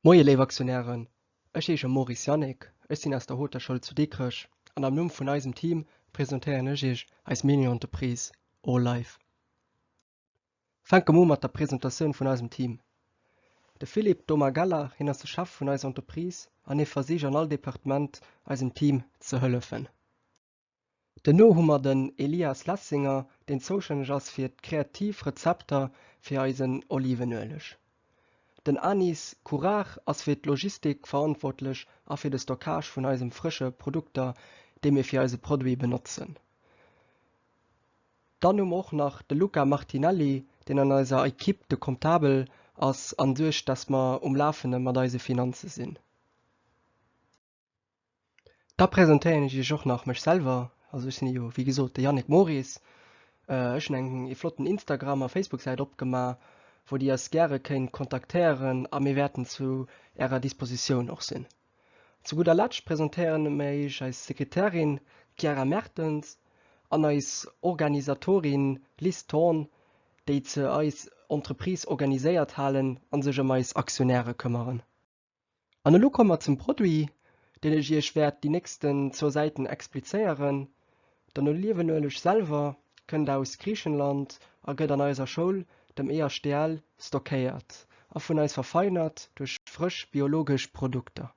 Moie Leeaktionären, Ech eche Maurice Jannik, Ech sinn ass der Hoter Schuld zu Dekrech, an am Numm vun eisem Team präsentéieren ech als Mini-Entreprise All Life. Fänke mo mat der Präsentatioun vun eisem Team. De Philipp Domagala hin ass de Chef vun eiser Entreprise an e versich an all Departement eisem Team ze hëllefen. Denno hummer den Elias Lassinger den zouschenneg ass fir d'Kreativrezepter fir eisen Olivenölech. Den Anis Courage ass fir d'Logistik verantwortlech a fir de Stockage vun eisem frische Produkter, de mir fir eise Produit benutzen. Dann och nach de Luca Martinelli, den an eiser Ekipp de Komtabel ass an duerch, dats ma umlaufende mat eise Finanze sinn. Da präsentéien ich joch nach mech selber, also ich sinn jo wie gesot de Jannik Maurice, ëchen engen e flotten Instagram a Facebook-Seite opgema, wo Di as gre kenint kontaktéieren a mir werden zu Ärer Disposition och sinn. Zu guter Letzt präsentéieren méich als Sekretärin Chiara Mertens an als Organisatorin Liz Thorn, déi ze eis Entreprise organiséiert halen an sech als Aktionäre kümmern. An lo kommmer zum Produit, den ich ech werd die nächsten 2 Seiten explizéieren. Den Olivenölech selber kënnt aus Griechenland a gëtt an eiser Schoul dem EHStL stockéiert, a vun eis verfeinert durch frisch biologisch Produkte.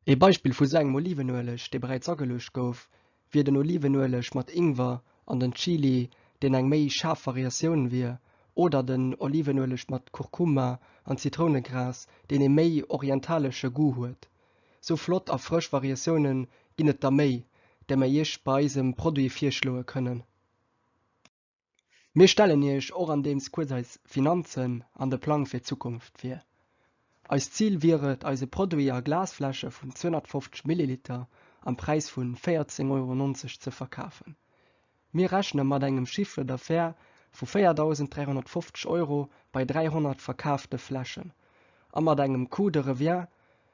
E Beispiel vu segem Olivenölech, de bereits agelöscht gouf, wie den Olivenölech mat Ingwer an den Chili, den eng méi scharf Variatioun wie, oder den Olivenölech mat Kurkuma an Zitronengras, den e méi orientalesche Gu huet. So flott a frisch Variatiounen innet der méi, der ma jech bei eisem Produit virschloe kënnen. Mir stellen jech och an dems kurz als Finanzen an de Plan fir Zukunft fir. Als Ziel wieret eise Produit a Glasflasche vun 250 ml am Preis vun 14,90 € ze verkaufen. Mir rechnen mat engem Chiffre d'affaires vu 4.350 € bei 300 verkaufte Flaschen, a mat engem Coût de Revient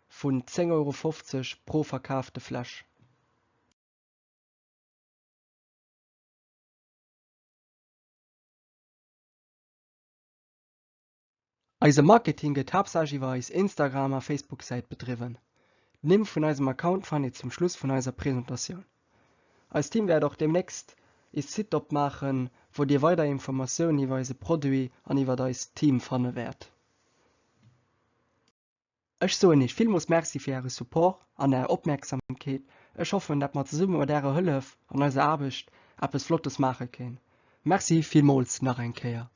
vun 10,50 € pro verkaufte Flasch. Eise Marketing geht hauptsächlich über eis Instagram a Facebook-Seite betrieben. Nimm von eisem Account fan ihr zum Schluss von eiser Präsentation. Als Team werde auch demnächst ein Site opmachen, wo dir weiter Informationen über eise Produit an über deis Team fanne werd. Ich so nicht vielmals merci für eure Support an eure Aufmerksamkeit. Ich hoffe, dass wir zusammen mit eurer Hilfe an unserer Arbeit etwas Flottes machen können. Merci vielmals nach ein Kehr.